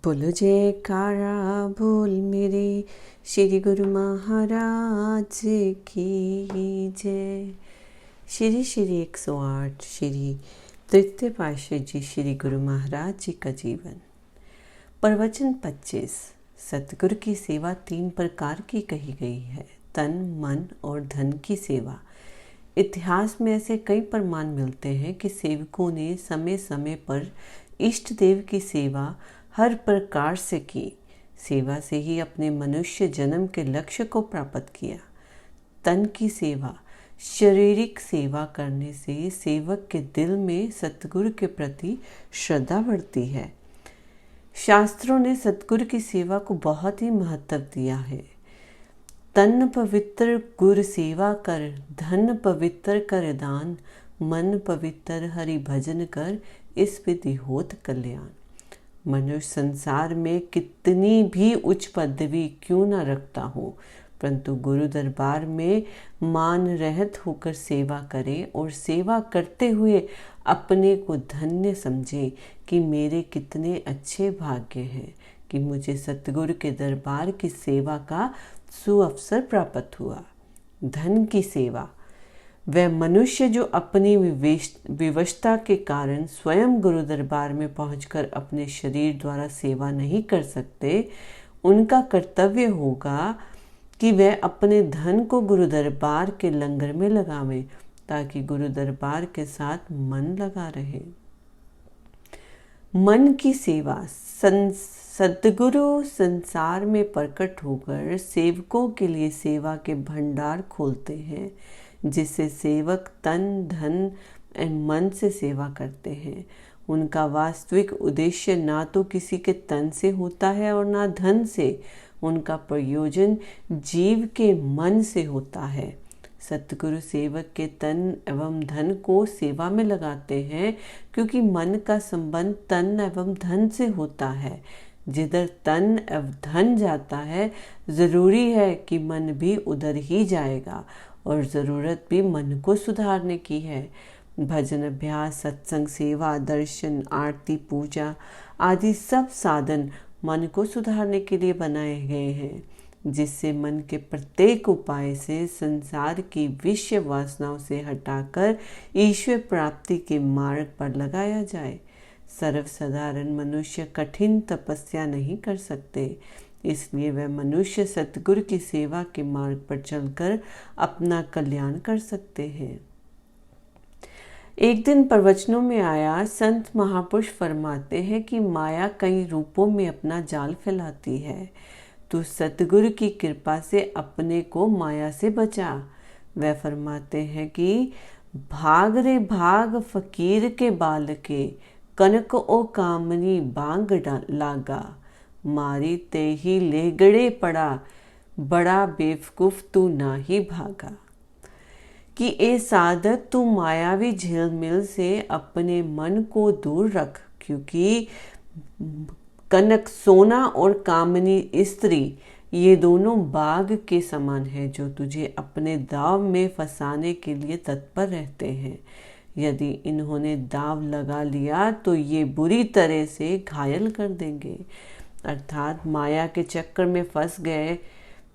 बोलो जयकारा बोल मेरे श्री गुरु महाराज की जय। श्री श्री 108 श्री तृतीय पातशाही जी श्री गुरु महाराज जी का जीवन। प्रवचन 25। सतगुरु की सेवा 3 प्रकार की कही गई है, तन मन और धन की सेवा। इतिहास में ऐसे कई प्रमाण मिलते हैं कि सेवकों ने समय समय पर इष्ट देव की सेवा हर प्रकार से की। सेवा से ही अपने मनुष्य जन्म के लक्ष्य को प्राप्त किया। तन की सेवा, शारीरिक सेवा करने से सेवक के दिल में सतगुरु के प्रति श्रद्धा बढ़ती है। शास्त्रों ने सतगुरु की सेवा को बहुत ही महत्व दिया है। तन पवित्र गुर सेवा कर, धन पवित्र कर दान, मन पवित्र हरि भजन कर, इस विधि होत कल्याण। मनुष्य संसार में कितनी भी उच्च पदवी क्यों न रखता हो, परंतु गुरु दरबार में मान रहित होकर सेवा करे और सेवा करते हुए अपने को धन्य समझे कि मेरे कितने अच्छे भाग्य हैं कि मुझे सतगुरु के दरबार की सेवा का सुअवसर प्राप्त हुआ। धन की सेवा, वह मनुष्य जो अपनी विवशता के कारण स्वयं गुरु दरबार में पहुंचकर अपने शरीर द्वारा सेवा नहीं कर सकते, उनका कर्तव्य होगा कि वह अपने धन को गुरु दरबार के लंगर में लगावें ताकि गुरु दरबार के साथ मन लगा रहे। मन की सेवा, सद्गुरु संसार में प्रकट होकर सेवकों के लिए सेवा के भंडार खोलते हैं, जिससे सेवक तन धन और मन से सेवा करते हैं। उनका वास्तविक उद्देश्य ना तो किसी के तन से होता है और ना धन से। उनका प्रयोजन जीव के मन से होता है। सतगुरु सेवक के तन एवं धन को सेवा में लगाते हैं क्योंकि मन का संबंध तन एवं धन से होता है। जिधर तन एवं धन जाता है, जरूरी है कि मन भी उधर ही जाएगा और ज़रूरत भी मन को सुधारने की है। भजन अभ्यास, सत्संग, सेवा, दर्शन, आरती, पूजा आदि सब साधन मन को सुधारने के लिए बनाए गए हैं, जिससे मन के प्रत्येक उपाय से संसार की विषय वासनाओं से हटाकर ईश्वर प्राप्ति के मार्ग पर लगाया जाए। सर्वसाधारण मनुष्य कठिन तपस्या नहीं कर सकते, इसलिए वह मनुष्य सतगुरु की सेवा के मार्ग पर चलकर अपना कल्याण कर सकते हैं। एक दिन प्रवचनों में आया, संत महापुरुष फरमाते हैं कि माया कई रूपों में अपना जाल फैलाती है। तू सतगुरु की कृपा से अपने को माया से बचा। वह फरमाते हैं कि भाग रे भाग फकीर के बाल के, कनक ओ कामनी बांग लागा, मारी ते ही लेगड़े पड़ा, बड़ा बेवकूफ तू ना ही भागा। कि ए साधक, तू मायावी झिलमिल से अपने मन को दूर रख, क्योंकि कनक सोना और कामनी स्त्री ये दोनों बाघ के समान है जो तुझे अपने दाव में फंसाने के लिए तत्पर रहते हैं। यदि इन्होंने दाव लगा लिया तो ये बुरी तरह से घायल कर देंगे। अर्थात माया के चक्कर में फंस गए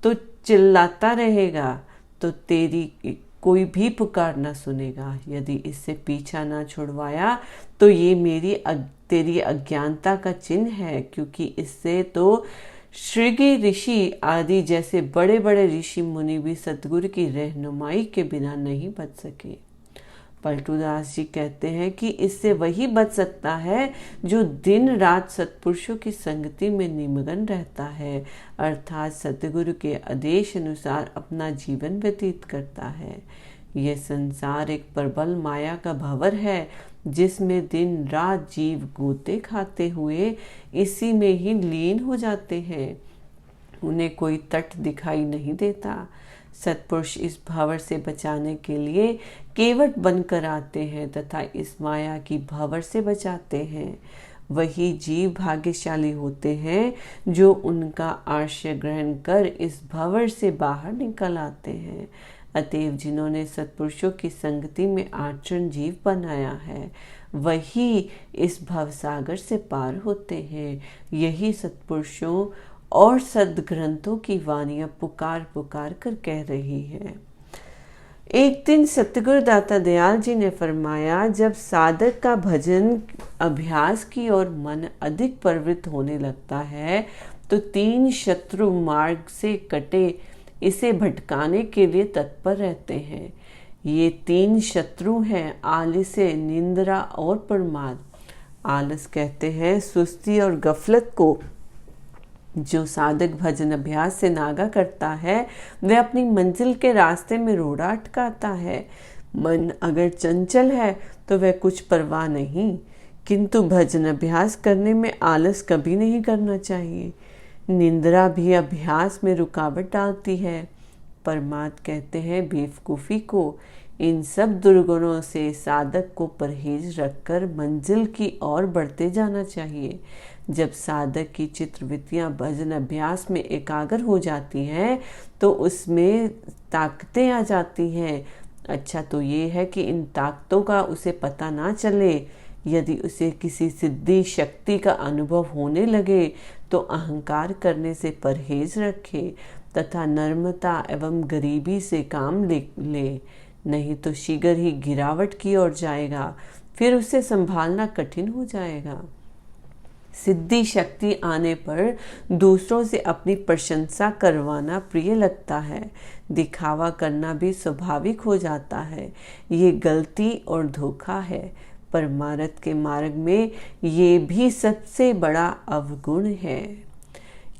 तो चिल्लाता रहेगा तो तेरी कोई भी पुकार ना सुनेगा। यदि इससे पीछा ना छुड़वाया तो ये तेरी अज्ञानता का चिन्ह है, क्योंकि इससे तो श्रृंगी ऋषि आदि जैसे बड़े बड़े ऋषि मुनि भी सतगुरु की रहनुमाई के बिना नहीं बच सके। पलटूदास जी कहते हैं कि इससे वही बच सकता है जो दिन रात सत्पुरुषों की संगति में निमग्न रहता है, अर्थात सतगुरु के आदेश अनुसार अपना जीवन व्यतीत करता है। यह संसार एक प्रबल माया का भंवर है, जिसमें दिन रात जीव गोते खाते हुए इसी में ही लीन हो जाते हैं। उन्हें कोई तट दिखाई नहीं देता। सत्पुरुष इस भंवर से बचाने के लिए केवट बनकर आते हैं तथा इस माया की भंवर से बचाते हैं। वही जीव भाग्यशाली होते हैं जो उनका आश्रय ग्रहण कर इस भंवर से बाहर निकल आते हैं। अतएव जिन्होंने सत्पुरुषों की संगति में आचरण जीव बनाया है वही इस भवसागर से पार होते हैं। यही सत्पुरुषों और सद्ग्रंथों की वाणियां पुकार पुकार कर कह रही है। एक दिन सतगुरु दाता दयाल जी ने फरमाया, जब साधक का भजन अभ्यास की ओर मन अधिक प्रवृत्त होने लगता है तो 3 शत्रु मार्ग से कटे इसे भटकाने के लिए तत्पर रहते हैं। ये 3 शत्रु हैं आलस्य, निंद्रा और प्रमाद। आलस कहते हैं सुस्ती और गफलत को। जो साधक भजन अभ्यास से नागा करता है वह अपनी मंजिल के रास्ते में रोड़ा अटकाता है। मन अगर चंचल है तो वह कुछ परवाह नहीं, किंतु भजन अभ्यास करने में आलस कभी नहीं करना चाहिए। निंद्रा भी अभ्यास में रुकावट डालती है। परमाद कहते हैं बेवकूफ़ी को। इन सब दुर्गुणों से साधक को परहेज रखकर मंजिल की ओर बढ़ते जाना चाहिए। जब साधक की चित्रवृत्तियां भजन अभ्यास में एकाग्र हो जाती हैं तो उसमें ताकतें आ जाती हैं। अच्छा तो ये है कि इन ताकतों का उसे पता ना चले। यदि उसे किसी सिद्धि शक्ति का अनुभव होने लगे तो अहंकार करने से परहेज रखे तथा नम्रता एवं गरीबी से काम ले, नहीं तो शीघ्र ही गिरावट की ओर जाएगा, फिर उसे संभालना कठिन हो जाएगा। सिद्धि शक्ति आने पर दूसरों से अपनी प्रशंसा करवाना प्रिय लगता है, दिखावा करना भी स्वाभाविक हो जाता है। ये गलती और धोखा है। परमार्थ के मार्ग में ये भी सबसे बड़ा अवगुण है।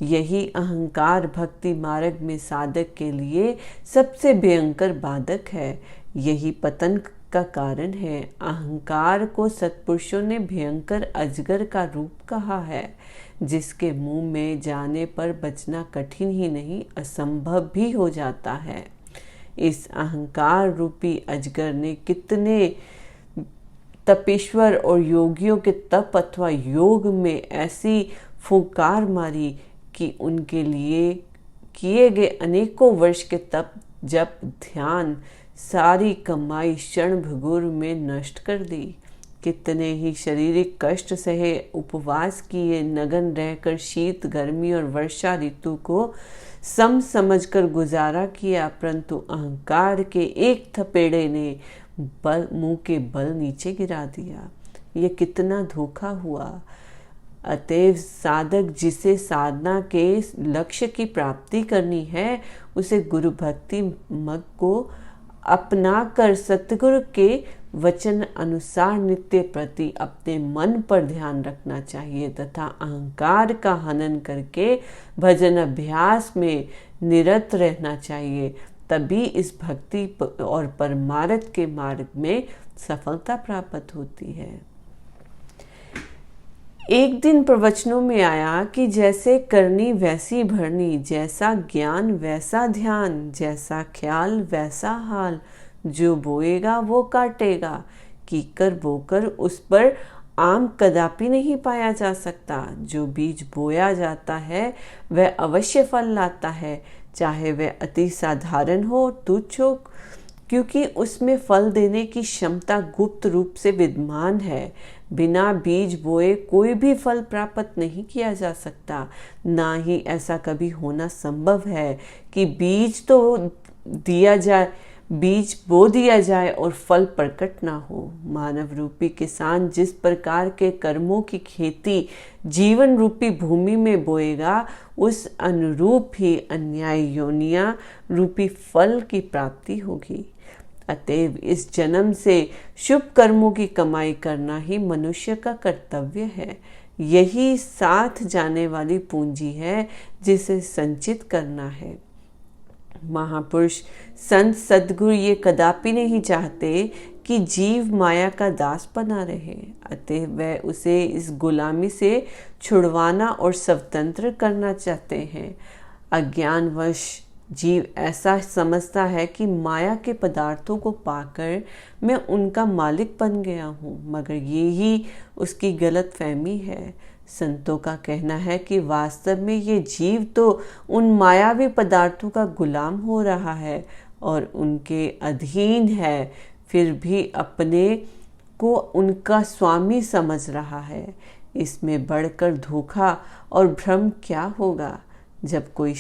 यही अहंकार भक्ति मार्ग में साधक के लिए सबसे भयंकर बाधक है। यही पतन का कारण है। अहंकार को सत्पुरुषों ने भयंकर अजगर का रूप कहा है, जिसके मुंह में जाने पर बचना कठिन ही नहीं असंभव भी हो जाता है। इस अहंकार रूपी अजगर ने कितने तपेश्वर और योगियों के तप अथवा योग में ऐसी फुंकार मारी कि उनके लिए किए गए अनेकों वर्ष के तप जप ध्यान सारी कमाई क्षण भंगुर में नष्ट कर दी। कितने ही शारीरिक कष्ट सहे, उपवास किए, नगन रहकर शीत गर्मी और वर्षा ऋतु को सम समझकर गुजारा किया, परंतु अहंकार के एक थपेड़े ने मुंह के बल नीचे गिरा दिया। ये कितना धोखा हुआ। अतएव साधक जिसे साधना के लक्ष्य की प्राप्ति करनी है उसे गुरु भक्ति मग को अपना कर सतगुरु के वचन अनुसार नित्य प्रति अपने मन पर ध्यान रखना चाहिए तथा अहंकार का हनन करके भजन अभ्यास में निरत रहना चाहिए। तभी इस भक्ति और परमार्थ के मार्ग में सफलता प्राप्त होती है। एक दिन प्रवचनों में आया कि जैसे करनी वैसी भरनी, जैसा ज्ञान वैसा ध्यान, जैसा ख्याल वैसा हाल, जो बोएगा वो काटेगा, कीकर बोकर उस पर आम कदापि नहीं पाया जा सकता। जो बीज बोया जाता है वह अवश्य फल लाता है, चाहे वह अति साधारण हो, तुच्छ हो, क्योंकि उसमें फल देने की क्षमता गुप्त रूप से विद्यमान है। बिना बीज बोए कोई भी फल प्राप्त नहीं किया जा सकता। ना ही ऐसा कभी होना संभव है कि बीज तो दिया जाए, बीज बो दिया जाए और फल प्रकट ना हो। मानव रूपी किसान जिस प्रकार के कर्मों की खेती जीवन रूपी भूमि में बोएगा, उस अनुरूप ही अन्याय योनिया रूपी फल की प्राप्ति होगी। अतएव इस जन्म से शुभ कर्मों की कमाई करना ही मनुष्य का कर्तव्य है। यही साथ जाने वाली पूंजी है जिसे संचित करना है। महापुरुष संत सद्गुरु ये कदापि नहीं चाहते कि जीव माया का दास बना रहे। अतः वह उसे इस गुलामी से छुड़वाना और स्वतंत्र करना चाहते हैं। अज्ञानवश जीव ऐसा समझता है कि माया के पदार्थों को पाकर मैं उनका मालिक बन गया हूँ, मगर ये ही उसकी गलत फहमी है। संतों का कहना है कि वास्तव में ये जीव तो उन मायावी पदार्थों का गुलाम हो रहा है और उनके अधीन है, फिर भी अपने को उनका स्वामी समझ रहा है। इसमें बढ़कर धोखा और भ्रम क्या होगा। जब कोई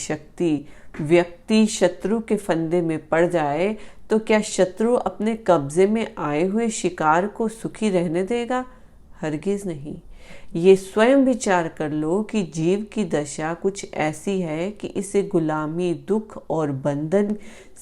व्यक्ति शत्रु के फंदे में पड़ जाए तो क्या शत्रु अपने कब्जे में आए हुए शिकार को सुखी रहने देगा? हरगिज नहीं। ये स्वयं विचार कर लो कि जीव की दशा कुछ ऐसी है कि इसे गुलामी, दुख और बंधन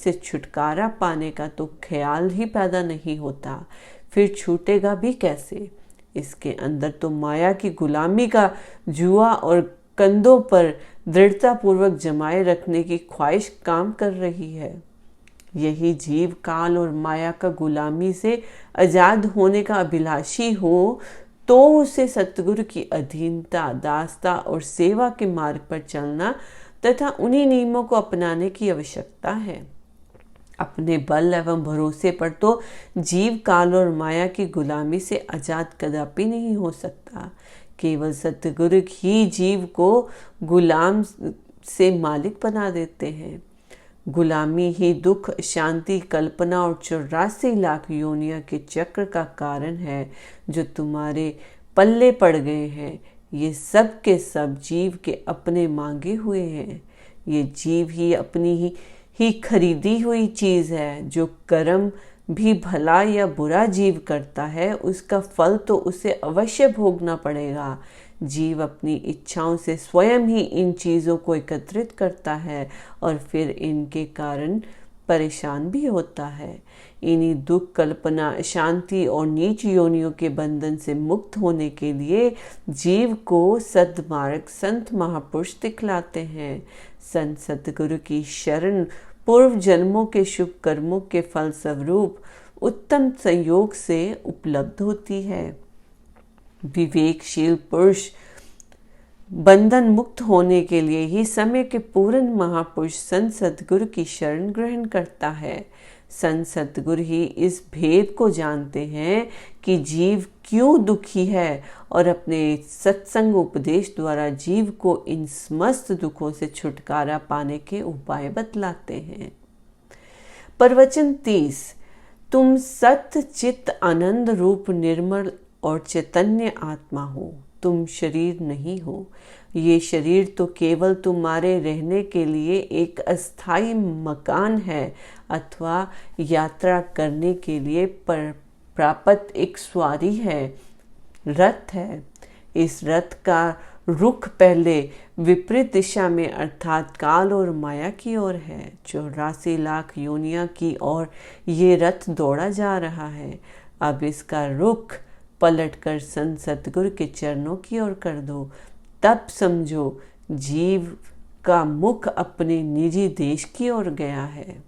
से छुटकारा पाने का तो ख्याल ही पैदा नहीं होता, फिर छूटेगा भी कैसे? इसके अंदर तो माया की गुलामी का जुआ और कंधों पर दृढ़ता पूर्वक जमाए रखने की ख्वाहिश काम कर रही है। यही जीव काल और माया का गुलामी से आजाद होने का अभिलाषी हो तो उसे सतगुरु की अधीनता, दासता और सेवा के मार्ग पर चलना तथा उन्हीं नियमों को अपनाने की आवश्यकता है। अपने बल एवं भरोसे पर तो जीव काल और माया की गुलामी से आजाद कदापि नहीं हो सकता। केवल सतगुरु ही जीव को गुलाम से मालिक बना देते हैं। गुलामी ही दुख, शांति, कल्पना और 84 लाख योनियों के चक्र का कारण है जो तुम्हारे पल्ले पड़ गए हैं। ये सब के सब जीव के अपने मांगे हुए हैं। ये जीव ही अपनी ही खरीदी हुई चीज है। जो कर्म भी भला या बुरा जीव करता है उसका फल तो उसे अवश्य भोगना पड़ेगा। जीव अपनी इच्छाओं से स्वयं ही इन चीज़ों को एकत्रित करता है और फिर इनके कारण परेशान भी होता है। इन्हीं दुख, कल्पना, शांति और नीच योनियों के बंधन से मुक्त होने के लिए जीव को सद्मार्ग संत महापुरुष दिखलाते हैं। संत सतगुरु की शरण पूर्व जन्मों के शुभ कर्मों के फल स्वरूप उत्तम संयोग से उपलब्ध होती है। विवेकशील पुरुष बंधन मुक्त होने के लिए ही समय के पूर्ण महापुरुष संत सतगुरु की शरण ग्रहण करता है। संत सतगुरु ही इस भेद को जानते हैं कि जीव क्यों दुखी है और अपने सत्संग उपदेश द्वारा जीव को इन समस्त दुखों से छुटकारा पाने के उपाय बतलाते हैं। प्रवचन 30। तुम सत्य चित्त आनंद रूप निर्मल और चैतन्य आत्मा हो, तुम शरीर नहीं हो। ये शरीर तो केवल तुम्हारे रहने के लिए एक अस्थायी मकान है अथवा यात्रा करने के लिए प्राप्त एक सवारी है, रथ है। इस रथ का रुख पहले विपरीत दिशा में अर्थात काल और माया की ओर है। 84 लाख योनियां की ओर ये रथ दौड़ा जा रहा है। अब इसका रुख पलटकर संत सतगुरु के चरणों की ओर कर दो, तब समझो जीव का मुख अपने निजी देश की ओर गया है।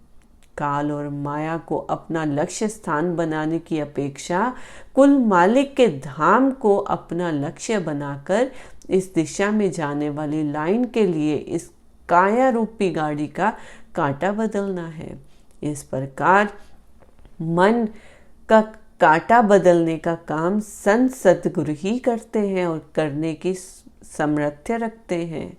काल और माया को अपना लक्ष्य स्थान बनाने की अपेक्षा कुल मालिक के धाम को अपना लक्ष्य बनाकर इस दिशा में जाने वाली लाइन के लिए इस काया रूपी गाड़ी का कांटा बदलना है। इस प्रकार मन का कांटा बदलने का काम संत सतगुरु ही करते हैं और करने की सामर्थ्य रखते हैं।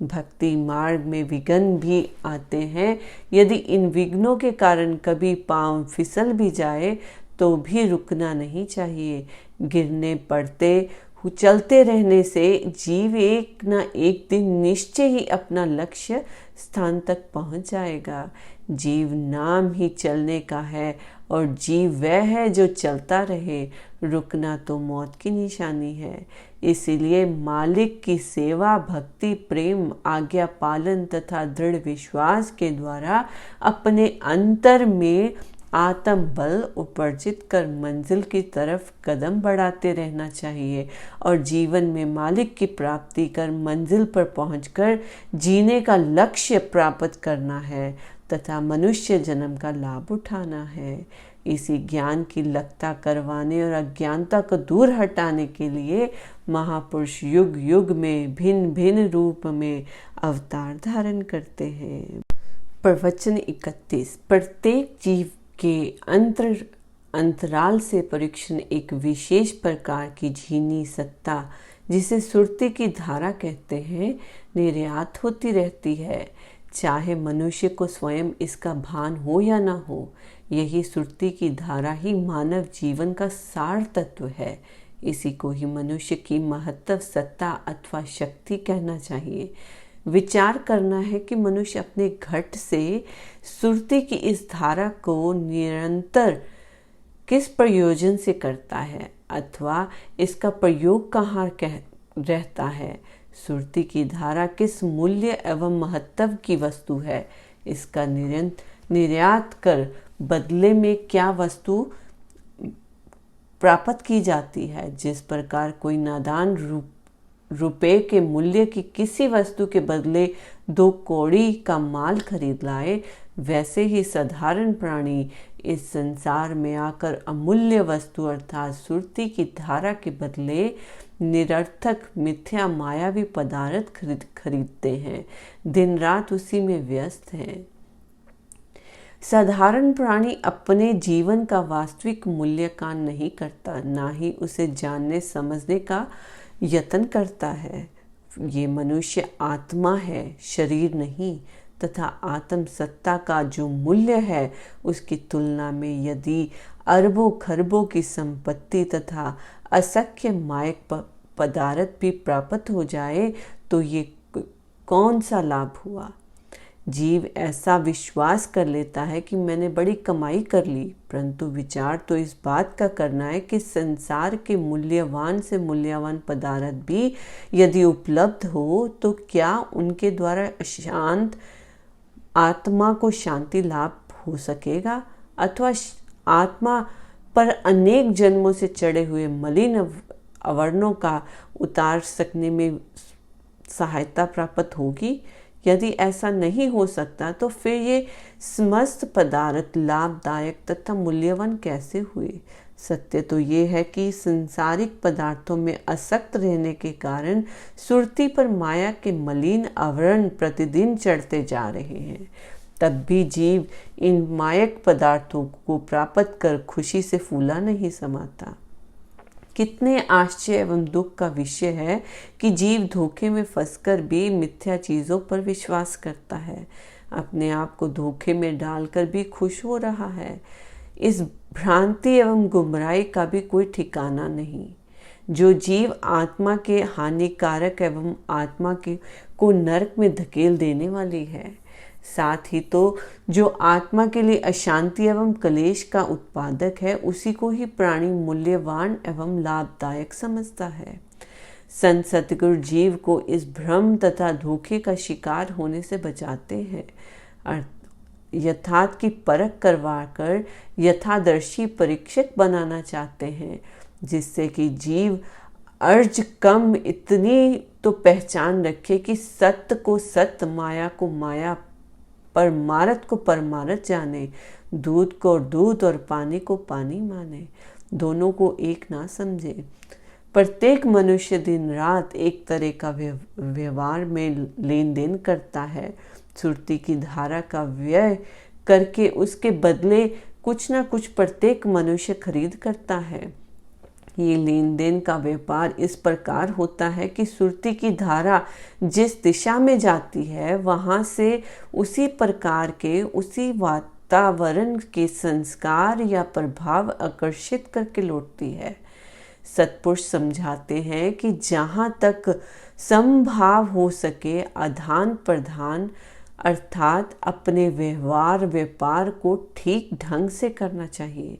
भक्ति मार्ग में विघ्न भी आते हैं। यदि इन विघ्नों के कारण कभी पांव फिसल भी जाए तो भी रुकना नहीं चाहिए। गिरने पड़ते चलते रहने से जीव एक न एक दिन निश्चय ही अपना लक्ष्य स्थान तक पहुंच जाएगा। जीव नाम ही चलने का है और जीव वह है जो चलता रहे। रुकना तो मौत की निशानी है। इसीलिए मालिक की सेवा, भक्ति, प्रेम, आज्ञा पालन तथा दृढ़ विश्वास के द्वारा अपने अंतर में आत्म बल उपार्जित कर मंजिल की तरफ कदम बढ़ाते रहना चाहिए और जीवन में मालिक की प्राप्ति कर मंजिल पर पहुंचकर जीने का लक्ष्य प्राप्त करना है तथा मनुष्य जन्म का लाभ उठाना है। इसी ज्ञान की लगता करवाने और अज्ञानता को दूर हटाने के लिए महापुरुष युग युग में भिन्न भिन्न रूप में अवतार धारण करते हैं। प्रवचन 31। प्रत्येक जीव के अंतराल से परीक्षण एक विशेष प्रकार की झीनी सत्ता, जिसे सुरती की धारा कहते हैं, निर्यात होती रहती है। चाहे मनुष्य को स्वयं इसका भान हो या ना हो। यही सुरती की धारा ही मानव जीवन का सार तत्व है। इसी को ही मनुष्य की महत्व, सत्ता अथवा शक्ति कहना चाहिए। विचार करना है कि मनुष्य अपने घट से सुरती की इस धारा को निरंतर किस प्रयोजन से करता है अथवा इसका प्रयोग कहाँ रहता है। सुरती की धारा किस मूल्य एवं महत्व की वस्तु है। इसका निर्यात कर बदले में क्या वस्तु प्राप्त की जाती है। जिस प्रकार कोई नादान रुपए के मूल्य की किसी वस्तु के बदले 2 कौड़ी का माल खरीद लाए, वैसे ही साधारण प्राणी इस संसार में आकर अमूल्य वस्तु अर्थात सुरती की धारा के बदले निरर्थक मिथ्या मायावी पदार्थ खरीदते हैं, दिन रात उसी में व्यस्त हैं। साधारण प्राणी अपने जीवन का वास्तविक मूल्यांकन नहीं करता, ना ही उसे जानने समझने का यत्न करता है। ये मनुष्य आत्मा है, शरीर नहीं, तथा आत्म सत्ता का जो मूल्य है उसकी तुलना में यदि अरबों खरबों की संपत्ति तथा असंख्य मायक पदार्थ भी प्राप्त हो जाए तो ये कौन सा लाभ हुआ। जीव ऐसा विश्वास कर लेता है कि मैंने बड़ी कमाई कर ली, परंतु विचार तो इस बात का करना है कि संसार के मूल्यवान से मूल्यवान पदार्थ भी यदि उपलब्ध हो तो क्या उनके द्वारा शांत आत्मा को शांति लाभ हो सकेगा अथवा आत्मा पर अनेक जन्मों से चढ़े हुए मलिन आवरणों का उतार सकने में सहायता प्राप्त होगी। यदि ऐसा नहीं हो सकता तो फिर ये समस्त पदार्थ लाभदायक तथा मूल्यवान कैसे हुए। सत्य तो ये है कि संसारिक पदार्थों में आसक्त रहने के कारण सुरती पर माया के मलिन आवरण प्रतिदिन चढ़ते जा रहे हैं। तब भी जीव इन मायक पदार्थों को प्राप्त कर खुशी से फूला नहीं समाता। कितने आश्चर्य एवं दुख का विषय है कि जीव धोखे में फंसकर भी मिथ्या चीजों पर विश्वास करता है, अपने आप को धोखे में डालकर भी खुश हो रहा है। इस भ्रांति एवं गुमराही का भी कोई ठिकाना नहीं। जो जीव आत्मा के हानिकारक एवं आत्मा को नरक में धकेल देने वाली है, साथ ही तो जो आत्मा के लिए अशांति एवं क्लेश का उत्पादक है, उसी को ही प्राणी मूल्यवान एवं लाभदायक समझता है। संत सतगुरु जीव को इस भ्रम तथा धोखे का शिकार होने से बचाते हैं। यथार्थ की परख करवाकर यथादर्शी परीक्षक बनाना चाहते हैं, जिससे कि जीव अर्ज कम इतनी तो पहचान रखे कि सत्य को सत्य, माया को माया, परमार्थ को परमार्थ जाने, दूध को दूध और पानी को पानी माने, दोनों को एक ना समझे। प्रत्येक मनुष्य दिन रात एक तरह का व्यवहार में लेन देन करता है। सुरती की धारा का व्यय करके उसके बदले कुछ ना कुछ प्रत्येक मनुष्य खरीद करता है। ये लेन देन का व्यापार इस प्रकार होता है कि सुरती की धारा जिस दिशा में जाती है वहां से उसी प्रकार के, उसी वातावरण के संस्कार या प्रभाव आकर्षित करके लौटती है। सत्पुरुष समझाते हैं कि जहाँ तक समभाव हो सके आदान प्रदान अर्थात अपने व्यवहार व्यापार को ठीक ढंग से करना चाहिए।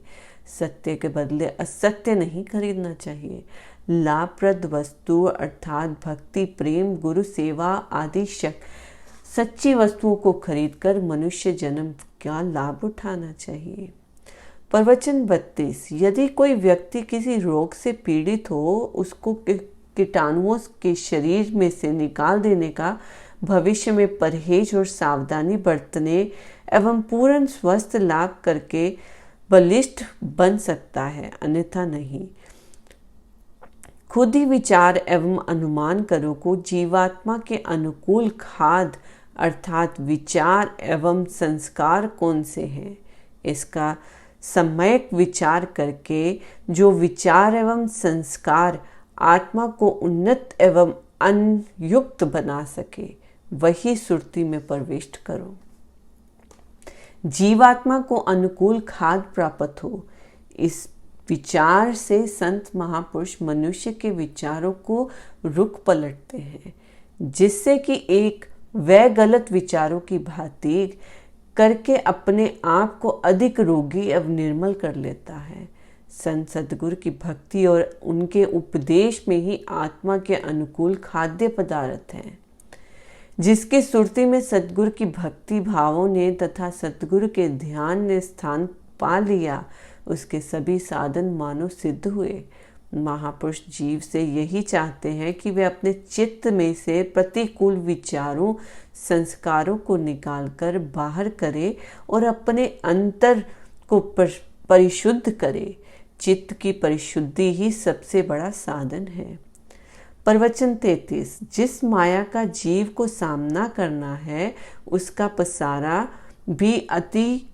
सत्य के बदले असत्य नहीं खरीदना चाहिए। लाभप्रद वस्तु अर्थात भक्ति, प्रेम, गुरु सेवा आदि सच्ची वस्तुओं को खरीदकर मनुष्य जन्म का लाभ उठाना चाहिए। प्रवचन 32। यदि कोई व्यक्ति किसी रोग से पीड़ित हो, उसको कीटाणुओं के शरीर में से निकाल देने का भविष्य में परहेज और सावधानी बरतने एवं पूर्ण स्वास्थ्य लाभ करके बलिष्ठ बन सकता है, अन्यथा नहीं। खुद ही विचार एवं अनुमान करो को जीवात्मा के अनुकूल खाद अर्थात विचार एवं संस्कार कौन से हैं। इसका सम्यक विचार करके जो विचार एवं संस्कार आत्मा को उन्नत एवं अनयुक्त बना सके वही सुरती में प्रविष्ट करो। जीवात्मा को अनुकूल खाद्य प्राप्त हो, इस विचार से संत महापुरुष मनुष्य के विचारों को रुख पलटते हैं, जिससे कि एक वह गलत विचारों की भांति करके अपने आप को अधिक रोगी एवं निर्मल कर लेता है। संत सद्गुरु की भक्ति और उनके उपदेश में ही आत्मा के अनुकूल खाद्य पदार्थ हैं। जिसके सुरती में सद्गुरु की भक्ति भावों ने तथा सद्गुरु के ध्यान ने स्थान पा लिया, उसके सभी साधन मानो सिद्ध हुए। महापुरुष जीव से यही चाहते हैं कि वे अपने चित्त में से प्रतिकूल विचारों संस्कारों को निकालकर बाहर करे और अपने अंतर को परिशुद्ध करे। चित्त की परिशुद्धि ही सबसे बड़ा साधन है। प्रवचन 33। जिस माया का जीव को सामना करना है, उसका पसारा भी अति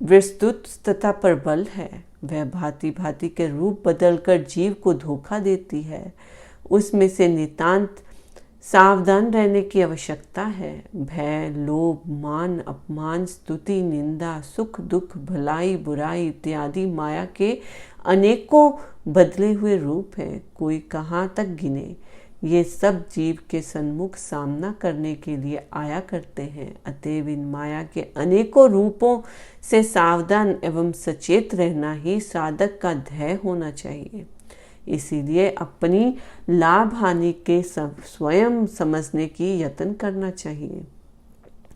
विस्तृत तथा प्रबल है। वह भांति भांति के रूप बदलकर जीव को धोखा देती है। उसमें से नितांत सावधान रहने की आवश्यकता है। भय, लोभ, मान, अपमान, स्तुति, निंदा, सुख, दुख, भलाई, बुराई इत्यादि माया के अनेकों बदले हुए रूप हैं। कोई कहाँ तक गिने। ये सब जीव के सन्मुख सामना करने के लिए आया करते हैं। अतएव इन माया के अनेकों रूपों से सावधान एवं सचेत रहना ही साधक का ध्येय होना चाहिए। इसीलिए अपनी लाभ हानि के स्वयं समझने की यत्न करना चाहिए।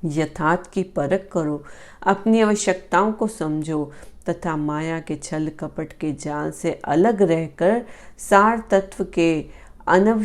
यथार्थ की परख करो, अपनी आवश्यकताओं को समझो तथा माया के छल कपट के जाल से अलग रहकर सार तत्व के अनवश्य